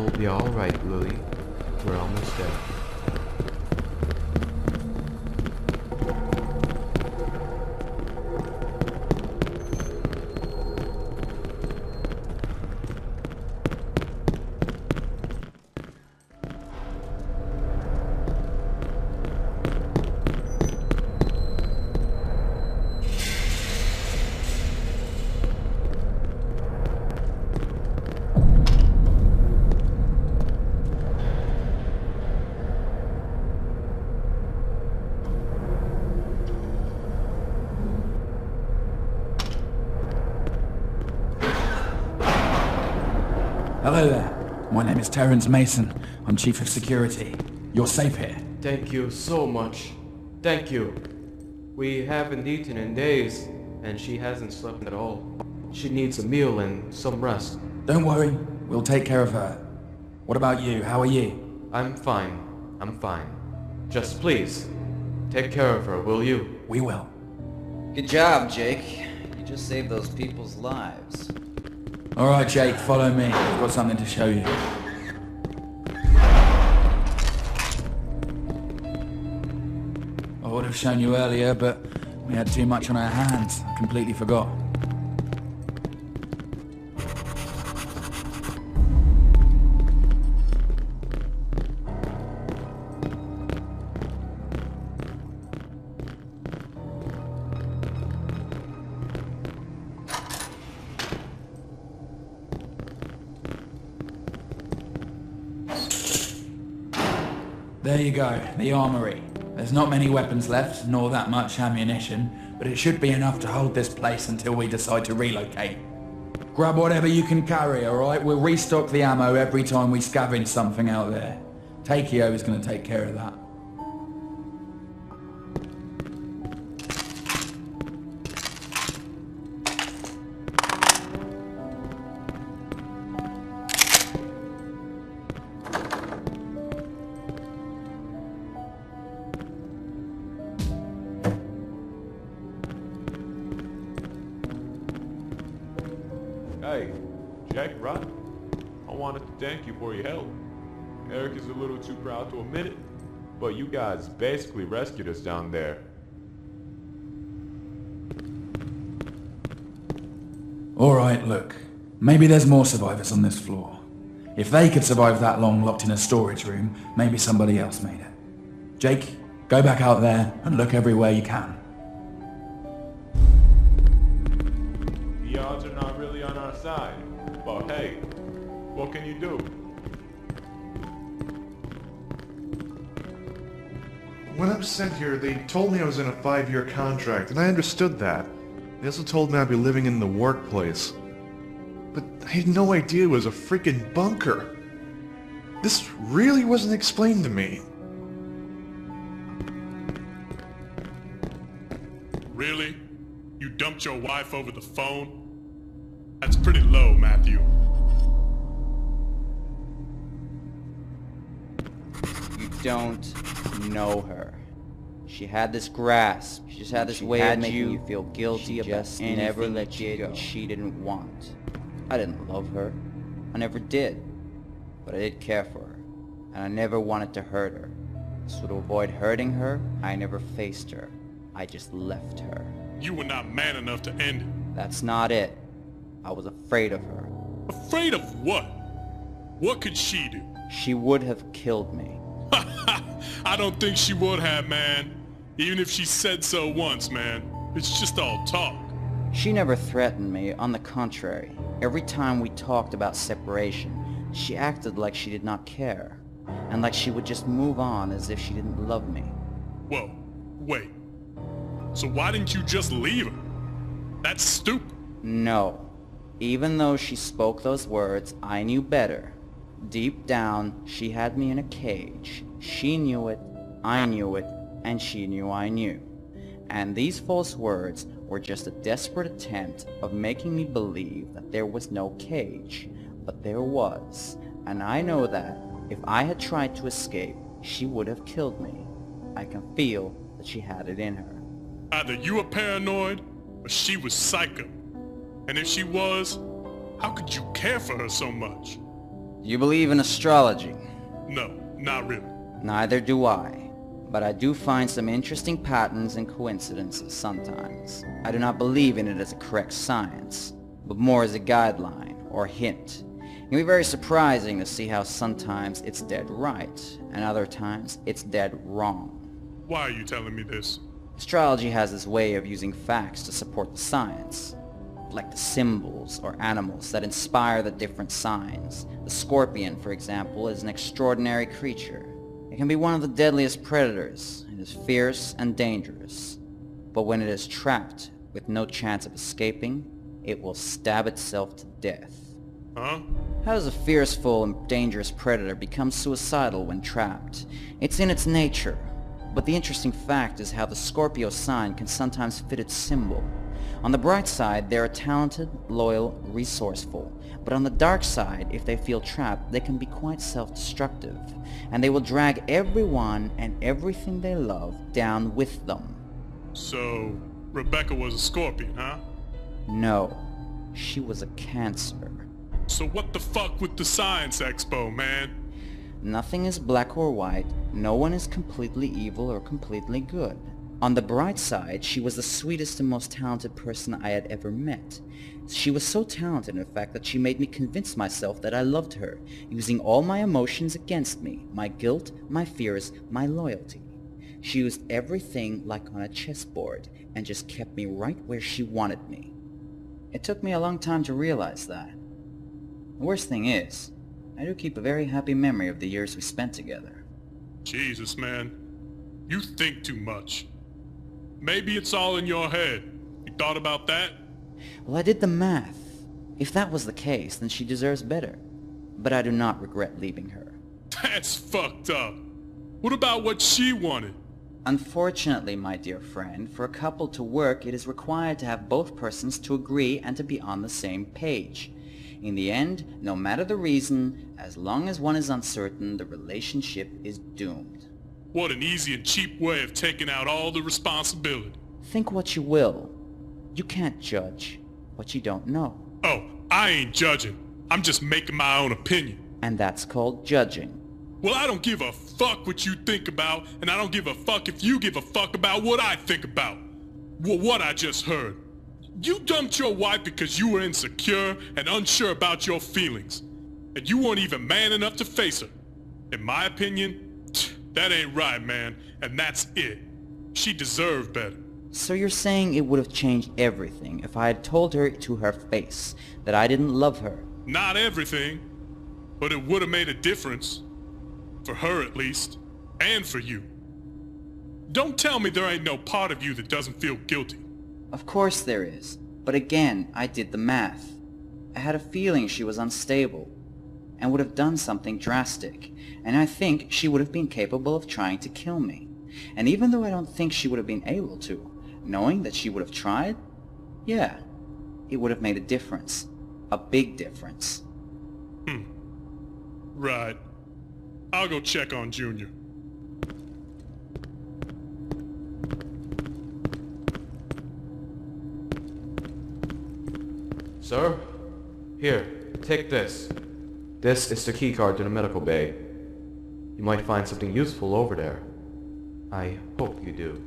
We'll be alright, Lily. We're almost there. Hello there. My name is Terrence Mason. I'm Chief of Security. You're safe here. Thank you so much. Thank you. We haven't eaten in days, and she hasn't slept at all. She needs a meal and some rest. Don't worry. We'll take care of her. What about you? How are you? I'm fine. I'm fine. Just please, take care of her, will you? We will. Good job, Jake. You just saved those people's lives. Alright, Jake, follow me. I've got something to show you. I would have shown you earlier, but we had too much on our hands. I completely forgot. There you go, the Armory. There's not many weapons left, nor that much ammunition, but it should be enough to hold this place until we decide to relocate. Grab whatever you can carry, alright? We'll restock the ammo every time we scavenge something out there. Takeo is going to take care of that. Hey, Jack, right? I wanted to thank you for your help. Eric is a little too proud to admit it, but you guys basically rescued us down there. Alright, look. Maybe there's more survivors on this floor. If they could survive that long locked in a storage room, maybe somebody else made it. Jake, go back out there and look everywhere you can. The odds are not really on our side, but hey, what can you do? When I was sent here, they told me I was in a 5-year contract, and I understood that. They also told me I'd be living in the workplace. But I had no idea it was a freaking bunker. This really wasn't explained to me. Really? You dumped your wife over the phone? That's pretty low, Matthew. You don't know her. She had this grasp. She just had this way of making you feel guilty about anything never let you go she didn't want. I didn't love her. I never did. But I did care for her. And I never wanted to hurt her. So to avoid hurting her, I never faced her. I just left her. You were not man enough to end it. That's not it. I was afraid of her. Afraid of what? What could she do? She would have killed me. I don't think she would have, man. Even if she said so once, man. It's just all talk. She never threatened me. On the contrary. Every time we talked about separation, she acted like she did not care. And like she would just move on as if she didn't love me. Whoa, wait. So why didn't you just leave her? That's stupid. No. Even though she spoke those words, I knew better. Deep down, she had me in a cage. She knew it, I knew it, and she knew I knew. And these false words were just a desperate attempt of making me believe that there was no cage. But there was. And I know that if I had tried to escape, she would have killed me. I can feel that she had it in her. Either you were paranoid, or she was psycho. And if she was, how could you care for her so much? Do you believe in astrology? No, not really. Neither do I. But I do find some interesting patterns and coincidences sometimes. I do not believe in it as a correct science, but more as a guideline or hint. It can be very surprising to see how sometimes it's dead right, and other times it's dead wrong. Why are you telling me this? Astrology has this way of using facts to support the science, like the symbols or animals that inspire the different signs. The scorpion, for example, is an extraordinary creature. It can be one of the deadliest predators. It is fierce and dangerous. But when it is trapped with no chance of escaping, it will stab itself to death. Huh? How does a fearful and dangerous predator become suicidal when trapped? It's in its nature. But the interesting fact is how the Scorpio sign can sometimes fit its symbol. On the bright side, they are talented, loyal, resourceful. But on the dark side, if they feel trapped, they can be quite self-destructive. And they will drag everyone and everything they love down with them. So, Rebecca was a Scorpion, huh? No, she was a Cancer. So what the fuck with the Science Expo, man? Nothing is black or white. No one is completely evil or completely good. On the bright side, she was the sweetest and most talented person I had ever met. She was so talented, in fact, that she made me convince myself that I loved her, using all my emotions against me, my guilt, my fears, my loyalty. She used everything like on a chessboard, and just kept me right where she wanted me. It took me a long time to realize that. The worst thing is, I do keep a very happy memory of the years we spent together. Jesus, man. You think too much. Maybe it's all in your head. You thought about that? Well, I did the math. If that was the case, then she deserves better. But I do not regret leaving her. That's fucked up. What about what she wanted? Unfortunately, my dear friend, for a couple to work, it is required to have both persons to agree and to be on the same page. In the end, no matter the reason, as long as one is uncertain, the relationship is doomed. What an easy and cheap way of taking out all the responsibility. Think what you will. You can't judge what you don't know. Oh, I ain't judging. I'm just making my own opinion. And that's called judging. Well, I don't give a fuck what you think about, and I don't give a fuck if you give a fuck about what I think about. Well, what I just heard. You dumped your wife because you were insecure and unsure about your feelings. And you weren't even man enough to face her. In my opinion, that ain't right, man, and that's it. She deserved better. So you're saying it would have changed everything if I had told her to her face that I didn't love her? Not everything, but it would have made a difference. For her, at least. And for you. Don't tell me there ain't no part of you that doesn't feel guilty. Of course there is. But again, I did the math. I had a feeling she was unstable and would have done something drastic. And I think she would have been capable of trying to kill me. And even though I don't think she would have been able to, knowing that she would have tried, yeah, it would have made a difference. A big difference. Right. I'll go check on Junior. Sir? Here, take this. This is the keycard to the medical bay. You might find something useful over there. I hope you do.